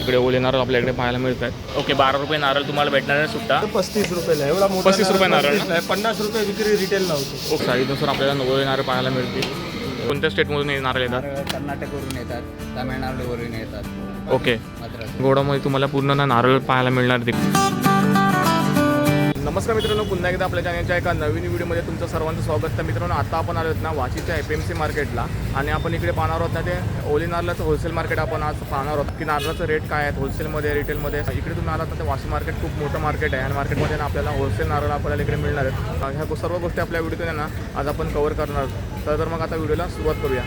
इकडे ओले नारळ आपल्याकडे पाहायला मिळतात. ओके, 12 रुपये नारळ तुम्हाला भेटणार आहे सुट्टा. 35 रुपयाला एवढा मोठा 35 रुपये नारळ ना? 50 रुपये विक्री रिटेल लावतो. साईजनुसार आपल्याला ओले नारळ पाहायला मिळतील. कोणत्या स्टेटमधून हे नारळ येतात? कर्नाटकवरून येतात, तामिळनाडूवरून येतात. ओके, गोडामध्ये तुम्हाला पूर्ण नारळ पाहायला मिळणार तिकडे. नमस्कार मित्रांनो, पुन्हा एकदा आपल्या चॅनलच्या एका नवीन व्हिडिओमध्ये तुमचं सर्वांचं स्वागत. तर मित्रांनो, आता आपण आलो ना वाशीच्या FMC मार्केटला आणि आपण इकडे पाहणार आहोत ना ते ओली नारळाचं होलसेल मार्केट. आपण आज पाहणार आहोत की नारळाचं रेट काय आहेत होलसेलमध्ये, रिटेलमध्ये. इकडे तुम्ही आलात ना ते वाशी मार्केट खूप मोठं मार्केट आहे आणि मार्केटमध्ये ना आपल्याला होलसेल नारळ आपल्याला इकडे मिळणार आहेत. ह्या सर्व गोष्टी आपल्या व्हिडिओमध्ये ना आज आपण कव्हर करणार आहोत. तर मग आता व्हिडिओला सुरुवात करूया.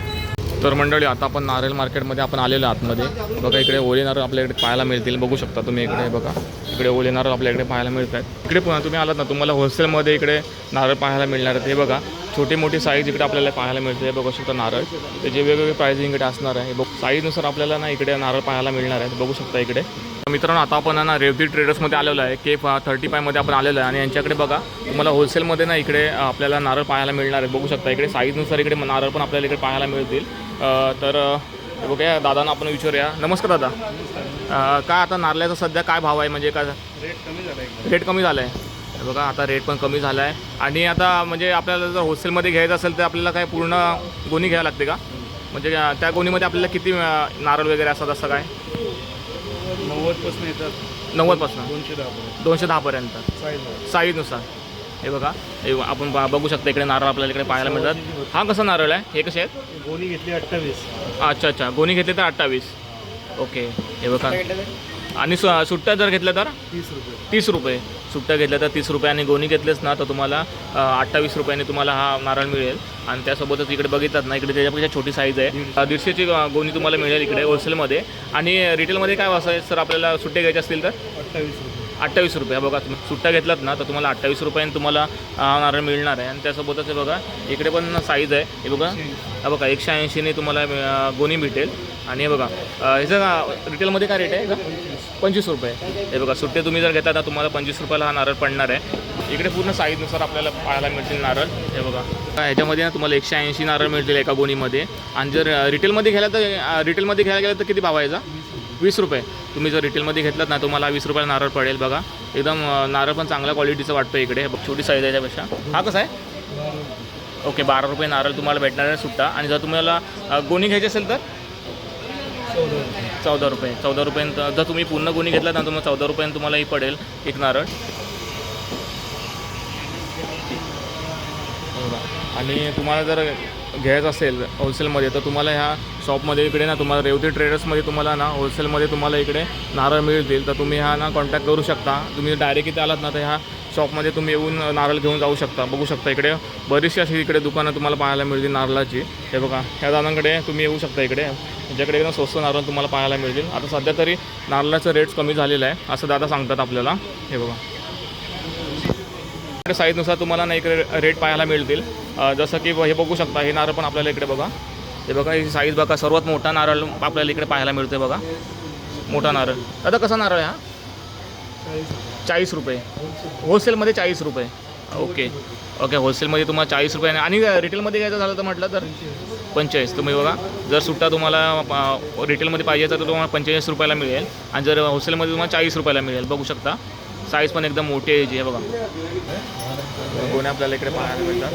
तर मंडळी, आता आपण नारळ मार्केटमध्ये आपण आलेलो आतमध्ये. बघा, इकडे ओले नारळ आपल्याकडे पाहायला मिळतील. बघू शकता तुम्ही इकडे. बघा, इकडे ओले नारळ आपल्याकडे पाहायला मिळत आहेत. इकडे पुन्हा तुम्ही आलात ना तुम्हाला होलसेलमध्ये इकडे नारळ पाहायला मिळणार आहेत. हे बघा, छोटी मोठी साईज इकडे आपल्याला पाहायला मिळते. बघू शकता नारळ त्याचे वेगवेगळे प्राइसिंग इकडे असणार आहे. बघ, साईजनुसार आपल्याला ना इकडे नारळ पाहायला मिळणार आहेत. बघू शकता इकडे. मित्रांनो, आता आपण ना रेवती ट्रेडर्समध्ये आलेलो आहे. K35 मध्ये आपण आलेलो आहे आणि यांच्याकडे बघा तुम्हाला होलसेलमध्ये ना इकडे आपल्याला नारळ पाहायला मिळणार आहेत. बघू शकता इकडे साईजनुसार इकडे नारळ पण आपल्याला इकडे पाहायला मिळतील. तर बघूया, दादांना आपण विचारूया. नमस्कार दादा, काय आता नारळाचा सध्या काय भाव आहे? म्हणजे काय रेट कमी झाला आहे? बघा, आता रेट पण कमी झाला आहे. आणि आता म्हणजे आपल्याला जर होलसेलमध्ये घ्यायचं असेल तर आपल्याला काय पूर्ण गोणी घ्यावी लागते का? म्हणजे त्या गोणीमध्ये आपल्याला किती नारळ वगैरे असतात असं काय? 90 येतात. 90पासून 210 पर्यंत साईज साईजनुसार. हे बघा, आपण बघू शकता इकडे नारळ आपल्याला इकडे पाहायला मिळतात. हा कसा नारळ आहे? हे कसे आहेत? गोणी घेतली 28. अच्छा, गोणी घेतले तर 28. ओके, हे बघा. आणि सुट्ट्या जर घेतल्या तर 30 रुपये. सुट्ट्या घेतल्या तर 30 रुपये आणि गोणी घेतलेच ना तर तुम्हाला 28 रुपयाने तुम्हाला हा नारळ मिळेल. आणि त्यासोबतच इकडे बघितलात ना इकडे त्याच्यापेक्षा छोटी साईज आहे. 150ची गोणी तुम्हाला मिळेल इकडे होलसेलमध्ये. आणि रिटेलमध्ये काय असं सर आपल्याला सुट्टे घ्यायचे असतील तर 28 रुपये. बघा, तुम्ही सुट्टा घेतलात ना तर तुम्हाला 28 रुपयाने तुम्हाला नारळ मिळणार आहे. आणि त्यासोबतच हे बघा इकडे पण साईज आहे. हे बघा, हा बघा 180ने तुम्हाला गोणी भेटेल. आणि हे बघा ह्याचं रिटेलमध्ये काय रेट आहे का? 25 रुपये. हे बघा, सुट्टे तुम्ही जर घेता तर तुम्हाला 25 रुपयाला हा नारळ पडणार आहे. इकडे पूर्ण साईजनुसार आपल्याला पाहायला मिळतील नारळ. हे बघा, ह्याच्यामध्ये ना तुम्हाला 180 नारळ मिळतील एका गोणीमध्ये. आणि जर रिटेलमध्ये घ्यायला गेलं तर किती भाव आहे याचा? 20 रुपये. तुम्ही जर रिटेलमध्ये घेतलात ना तुम्हाला 20 रुपयाला नारळ पडेल. बघा, एकदम नारळ पण चांगल्या क्वालिटीचं वाटतं इकडे. छोटी साईज आहे त्यापेक्षा. हा कसा आहे? ओके, 12 रुपये नारळ तुम्हाला भेटणार आहे सुट्टा. आणि जर तुम्हाला गोणी घ्यायची असेल तर 14 रुपये. 14 रुपयानं जर तुम्ही पूर्ण गोणी घेतला ना तुम्हाला 14 रुपयानं तुम्हालाही पडेल एक नारळ. आणि तुम्हाला जर घ्यायचं असेल होलसेलमध्ये तर तुम्हाला ह्या शॉपमध्ये इकडे ना तुम्हाला रेवती ट्रेडर्समध्ये तुम्हाला ना होलसेलमध्ये तुम्हाला इकडे नारळ मिळतील. तर तुम्ही ह्या ना कॉन्टॅक्ट करू शकता. तुम्ही डायरेक्ट इथे आलात ना तर ह्या शॉपमध्ये तुम्ही येऊन नारळ घेऊन जाऊ शकता. बघू शकता इकडे बरीचशी अशी इकडे दुकानं तुम्हाला पाहायला मिळतील नारळाची. हे बघा, ह्या दादांकडे तुम्ही येऊ शकता इकडे. ज्याकडे एकदम स्वस्त नारळ तुम्हाला पाहायला मिळतील. आता सध्या तरी नारळाचं रेट्स कमी झालेलं आहे असं दादा सांगतात आपल्याला. हे बघा, साईजनुसार तुम्हाला ना इकडे रेट पाहायला मिळतील. जसं की हे बघू शकता, हे नारळ पण आपल्याला इकडे बघा. हे बघा, ही साईज बघा, सर्वात मोठा नारळ आपल्याला इकडे पाहायला मिळतो. बघा, मोठा नारळ. आता कसा नारळ आहे हा? 40 रुपये. होलसेलमध्ये 40 रुपये. ओके, होलसेलमध्ये तुम्हाला 40 रुपये. आणि रिटेलमध्ये घ्यायचं झालं तर म्हटलं तर 45. तुम्ही बघा, जर सुट्टा तुम्हाला रिटेलमध्ये पाहिजे तर तुम्हाला 45 रुपयाला मिळेल. आणि जर होलसेलमध्ये तुम्हाला 40 रुपयाला मिळेल. बघू शकता, साईज पण एकदम मोठी आहे जी. हे बघा, गोण्या आपल्याला इकडे पाहायला मिळतात.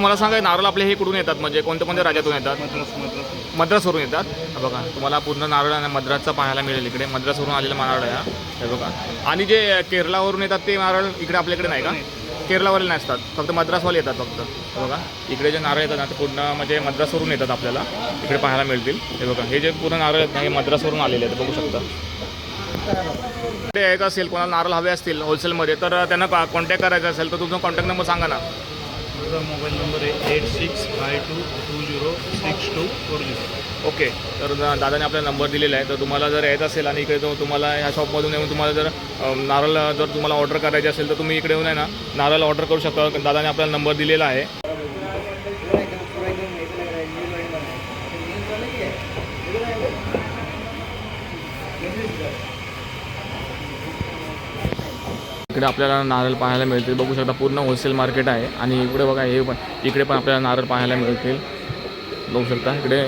मला सांगा, नारळ आपले हे कुठून येतात? म्हणजे कोणत्या राज्यातून येतात? मद्रासवरून येतात. बघा, तुम्हाला पूर्ण नारळ आणि मद्रासचा पाहायला मिळेल इकडे. मद्रासवरून आलेला नारळ आहे. हे बघा, आणि जे केरळावरून येतात ते नारळ इकडे आपल्याकडे नाही का? केरळावाले नसतात, फक्त मद्रासवाले येतात फक्त. बघा, इकडे जे नारळ येतात ना ते पूर्ण म्हणजे मद्रासवरून येतात आपल्याला इकडे पाहायला मिळतील. हे बघा, हे जे पूर्ण नारळ आहेत ना हे मद्रासवरून आलेले आहेत. बघू शकता. इकडे यायचं असेल, कोणाला नारळ हवे असतील होलसेलमध्ये तर त्यांना कॉन्टॅक्ट करायचा असेल तर तुमचा कॉन्टॅक्ट नंबर सांगा ना. माझा मोबाईल नंबर आहे 8652206240. ओके, तर दादाने आपला नंबर दिलेला आहे. तर तुम्हाला जर यायचं असेल आणि इकडे तुम्हाला ह्या शॉपमधून येऊन तुम्हाला जर नारळ जर तुम्हाला ऑर्डर करायचे असेल तर तुम्ही इकडे येऊन आहे ना नारळ ऑर्डर करू शकता. दादाने आपल्याला नंबर दिलेला आहे. इकडे आपल्याला नारळ पाहायला मिळतील. बघू शकता, पूर्ण होलसेल मार्केट आहे. आणि इकडे बघा, हे पण इकडे पण आपल्याला नारळ पाहायला मिळतील. बघू शकता इकडे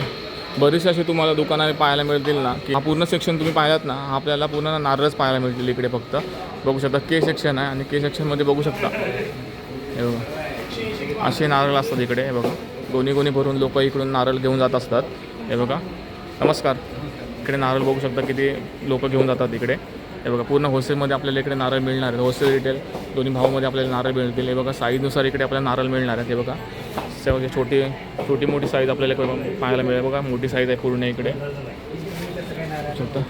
बरीचशी अशी तुम्हाला दुकानाने पाहायला मिळतील ना, की हा पूर्ण सेक्शन तुम्ही पाहिलात ना, हा आपल्याला पूर्ण नारळच पाहायला मिळतील इकडे. फक्त बघू शकता के सेक्शन आहे आणि के सेक्शनमध्ये बघू शकता हे बघा असे नारळ असतात इकडे. हे बघा गोणी भरून लोक इकडून नारळ घेऊन जात असतात. हे बघा नमस्कार. इकडे नारळ बघू शकता किती लोक घेऊन जातात इकडे. हे बघा पूर्ण होलसेलमध्ये आपल्याला इकडे नारळ मिळणार आहेत. होलसेल रिटेल दोन्ही भावामध्ये आपल्याला नारळ मिळतील. हे बघा साईजनुसार इकडे आपल्याला नारळ मिळणार आहेत. हे बघा छोटी मोठी साईज आपल्याला इकडे पाहायला मिळेल. बघा मोठी साईज आहे पूर्ण इकडे शकता.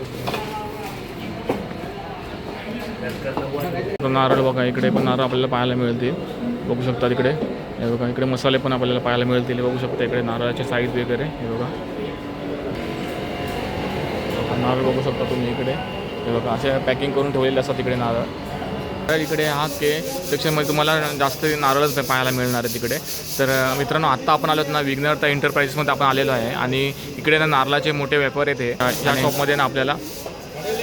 नारळ बघा इकडे पण नारळ आपल्याला पाहायला मिळतील. बघू शकता तिकडे. हे बघा इकडे मसाले पण आपल्याला पाहायला मिळतील. बघू शकता इकडे नारळाची साईज वगैरे. हे बघा नारळ बघू शकता तुम्ही इकडे. हे बघा असे पॅकिंग करून ठेवलेले असतात तिकडे नारळ. इकडे हा के सेक्शनमध्ये तुम्हाला जास्त नारळच पाहायला मिळणार आहे तिकडे. तर मित्रांनो आत्ता आपण आलोत ना विघ्नहर्ता एंटरप्राइजेसमध्ये आपण आलेलो आहे आणि इकडे ना नारळाचे मोठे व्यापार आहेत. या शॉपमध्ये ना आपल्याला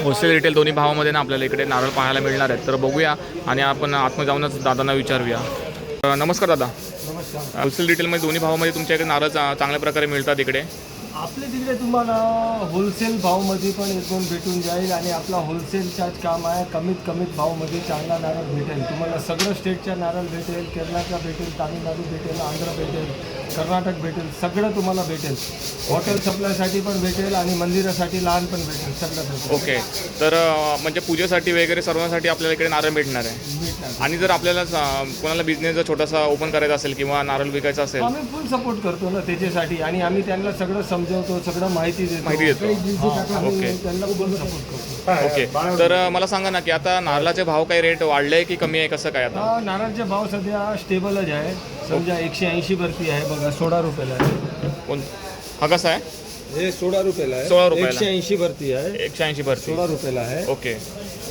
होलसेल रिटेल दोन्ही भावामध्ये ना आपल्याला इकडे नारळ पाहायला मिळणार आहेत. तर बघूया आणि आपण आतमध्ये जाऊनच दादांना विचारूया. नमस्कार दादा. नमस्कार. होलसेल रिटेलमध्ये दोन्ही भावामध्ये तुमच्या इकडे नारळ चांगल्या प्रकारे मिळतात इकडे. आपल्या तिकडे तुम्हाला होलसेल भावमध्ये पण एकदम भेटून जाईल आणि आपला होलसेलचाच काम आहे. कमीत भावमध्ये चांगला नारळ भेटेल तुम्हाला. सगळं स्टेटचा नारळ भेटेल, केरळचा भेटेल, तामिळनाडू भेटेल, आंध्र भेटेल, कर्नाटक भेटेल, सगळं तुम्हाला भेटेल. हॉटेल सप्लायसाठी पण भेटेल आणि मंदिरासाठी लहान पण भेटेल, सगळं भेटेल. ओके. तर म्हणजे पूजेसाठी वगैरे सर्वांसाठी आपल्याला इकडे नारळ भेटणार आहे. भेटणार. आणि जर आपल्याला कोणाला बिझनेस जर छोटासा ओपन करायचा असेल किंवा नारळ विकायचा असेल आम्ही फुल सपोर्ट करतो ना त्याच्यासाठी आणि आम्ही त्यांना सगळं समजवतो, सगळं माहिती देतो. ओके. त्यांना फुल सपोर्ट करतो. ओके. तर मला सांगा ना की आता नारळाचे भाव काही रेट वाढले आहे की कमी आहे, कसं काय आता? हा नारळचे भाव सध्या स्टेबलच आहे. समजा 180 भरती आहे बघा, 16 रुपयाला आहे. कोण हा कसा आहे? हे 16 रुपयाला आहे. 16 रुपयाला. 180 भरती आहे. 180 भरती. 16 रुपयाला आहे. ओके.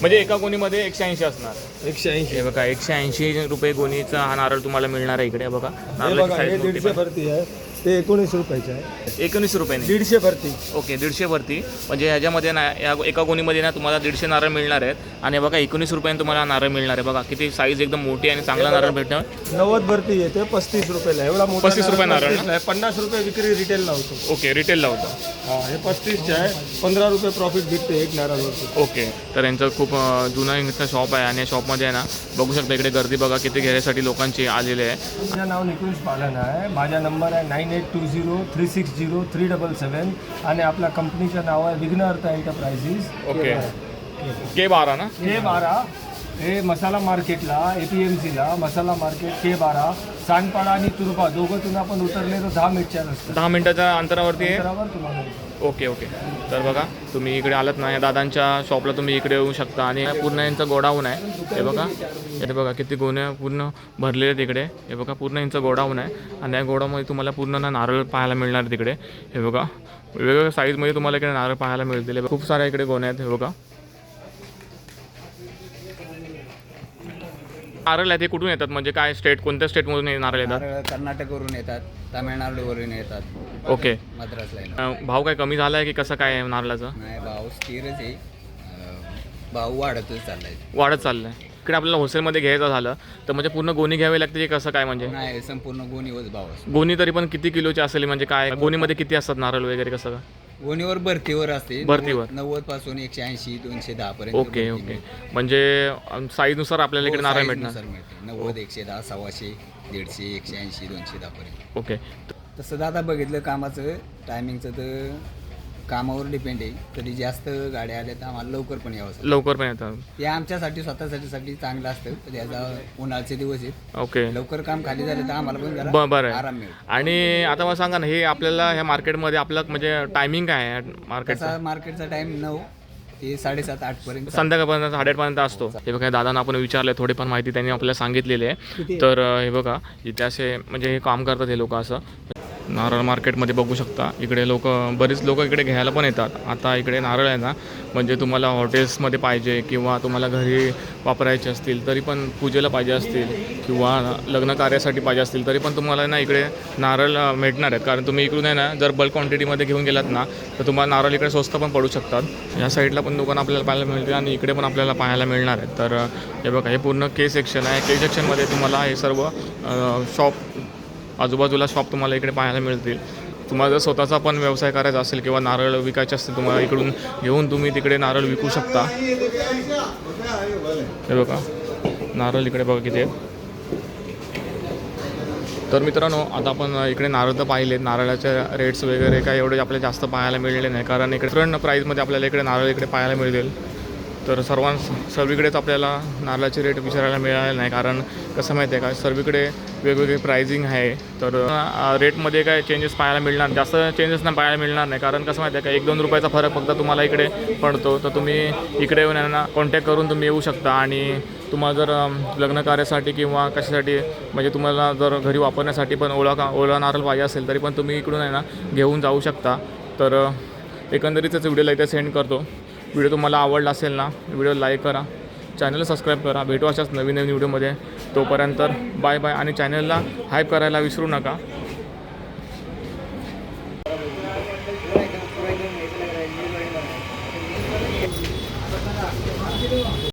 म्हणजे एका गोणीमध्ये 180 असणार. 180. हे बघा 180 रुपये गोणीचा हा नारळ तुम्हाला मिळणार आहे इकडे. बघा हे नारळाची बघा, हे साईज मोठी 150 पण. भरती आहे. ते 19 रुपयाचे आहे. 19 रुपयाने. 150 भरती. ओके 150 भरती. म्हणजे ह्याच्यामध्ये ना या एका गोणीमध्ये ना तुम्हाला 150 नारळ मिळणार आहेत आणि बघा 19 रुपयाने तुम्हाला नारळ मिळणार आहे. बघा किती साईज एकदम मोठी आणि चांगला नारळ भेटणार. 90 भरती येते 35 रुपयाला. एवढा मोठा 35 रुपये नारळ. 35 ला आहे. 50 रुपये विक्री रिटेल लावतो. ओके रिटेलला होतं. हा हे 35चे आहे. 15 रुपये प्रॉफिट भेटते एक नारळावरती. ओके. तर यांचं खूप जुनं इथलं शॉप आहे आणि या शॉपमध्ये आहे ना बघू शकता इकडे गर्दी बघा किती घेण्यासाठी लोकांची आलेली आहे. माझं नाव निकुंज पालन आहे. माझा नंबर आहे 9820360377 आणि आपल्या कंपनीचं नाव आहे विघ्नहर्ता एंटरप्राइजेस. ओके. K12 ना? K12 हे मसाला मार्केटला APMCला मसाला मार्केट K12 सांडपाडा आणि तुरपा दोघं आपण उतरले तर 10 मिनिटच्या रस्त्यावर 10 मिनिटाच्या अंतरावरती आहे. तुम्हाला. Okay okay. तर बघा तुम्ही इकडे आलात ना या दादांच्या शॉपला तुम्ही इकडे येऊ शकता आणि पूर्ण यांचं गोडाऊन आहे. हे बघा इथे बघा किती गोण्या पूर्ण भरलेले आहेत तिकडे. हे बघा पूर्ण यांचं गोडाऊन आहे आणि या गोडाऊनमध्ये तुम्हाला पूर्ण ना नारळ पाहायला मिळणार आहे तिकडे. हे बघा वेगवेगळ्या साईजमध्ये तुम्हाला इकडे नारळ पाहायला मिळतील. खूप साऱ्या इकडे गोण्या आहेत. हे बघा नारळ आहे ते कुठून येतात, म्हणजे काय स्टेट, कोणत्या स्टेटमधून हे नारळ येतात? नारळ कर्नाटकवरून येतात, तामिळनाडूवरून येतात. ओके. मद्रासला येतात. भाव काय कमी झाला आहे की कसं काय आहे नारळाचं? नाही भाव स्थिरच आहे. भाव वाढतच चाललाय. वाढत चाललं आहे. इकडे आपल्याला होलसेलमध्ये घ्यायचं झालं तर म्हणजे पूर्ण गोणी घ्यावी लागते की कसं काय? म्हणजे नाही संपूर्ण गोणीवरच भाव असतो. गोणी तरी पण किती किलोची असेल, म्हणजे काय गोणीमध्ये किती असतात नारळ वगैरे कसं काय? गोणीवर भरतीवर असते. भरतीवर. 90 पासून 180 210 पर्यंत. Okay okay. म्हणजे साईजनुसार आपल्याला इकडे नारळ भेटणार. 90 110 150 150 180 210 पर्यंत. ओके. तसं दादा बघितलं कामाचं टायमिंगचं तर कामावर डिपेंड आहे. कधी जास्त गाड्या आल्या तर आम्हाला लवकर पण यावं लागतं. लवकर पण येतात. ते आमच्यासाठी स्वतःसाठी चांगलं असतं. त्याचा उन्हाळ्याचे दिवस आहेत. ओके. लवकर काम खाली झालं तर आम्हाला पण जरा बरं आहे. आराम मिळतो. आणि आता मला सांगा ना हे आपल्याला ह्या मार्केटमध्ये आपलं म्हणजे टायमिंग काय आहे मार्केटचा? तसा मार्केटचा टाइम 9 ते 7:30 8 पर्यंत. संध्याकाळपर्यंत 8:30 असतो. हे बघा दादांना आपण विचारलं थोडी पण माहिती त्यांनी आपल्याला सांगितलेली आहे. तर हे बघा इथे असे म्हणजे हे काम करतात हे लोक. असं नारळ मार्केटमध्ये बघू शकता इकडे बरीच लोक इकडे घ्यायला पण येतात. आता इकडे नारळ आहे ना म्हणजे तुम्हाला हॉटेल्समध्ये पाहिजे किंवा तुम्हाला घरी वापरायचे असतील तरी पण, पूजेला पाहिजे असतील किंवा लग्न कार्यासाठी पाहिजे असतील तरी पण तुम्हाला ना इकडे नारळ भेटणार आहेत. कारण तुम्ही इकडून आहे ना जर बल्क क्वांटिटीमध्ये घेऊन गेलात ना तर तुम्हाला नारळ इकडे स्वस्त पण पडू शकतात. या साईडला पण दुकान आपल्याला पाहायला मिळते आणि इकडे पण आपल्याला पाहायला मिळणार आहेत. तर हे बघा हे पूर्ण के सेक्शन आहे. के सेक्शनमध्ये तुम्हाला हे सर्व शॉप आजूबाजूला शॉप तुम्हाला इकडे पाहायला मिळतील. तुम्हाला जर स्वतःचा पण व्यवसाय करायचा असेल किंवा नारळ विकायचे असतील तुम्हाला इकडून घेऊन तुम्ही तिकडे नारळ विकू शकता. हे बघा नारळ इकडे बघा किती आहेत. तर मित्रांनो आता आपण इकडे नारळ तर पाहिले, नारळाचे रेट्स वगैरे काय एवढे आपल्याला जास्त पाहायला मिळाले नाही, कारण इकडे डिफरंट प्राईजमध्ये आपल्याला इकडे नारळ इकडे पाहायला मिळतील. तर सर्वीकडेच आपल्याला नारळाचे रेट विचारायला मिळाले नाही, कारण कसं माहिती आहे का सर्वीकडे वेगवेगळे प्राइजिंग आहे. तर रेटमध्ये काय चेंजेस पाहायला मिळणार, जास्त चेंजेस नाही पाहायला मिळणार नाही, कारण कसं माहिती आहे का 1-2 रुपयाचा फरक फक्त तुम्हाला इकडे पडतो. तर तुम्ही इकडे येऊन यांना कॉन्टॅक्ट करून तुम्ही येऊ शकता आणि तुम्हाला जर लग्न कार्यासाठी किंवा कशासाठी म्हणजे तुम्हाला जर घरी वापरण्यासाठी पण ओला नारळ पाहिजे असेल तरी पण तुम्ही इकडून आहे ना घेऊन जाऊ शकता. तर एकंदरीतच व्हिडिओला इथे सेंड करतो. व्हिडिओ तुम्हाला आवडला असेल ना व्हिडिओ लाईक करा, चॅनलला सबस्क्राईब करा. भेटू अशाच नवीन व्हिडिओमध्ये. तोपर्यंत बाय बाय आणि चॅनलला हाईप करायला विसरू नका.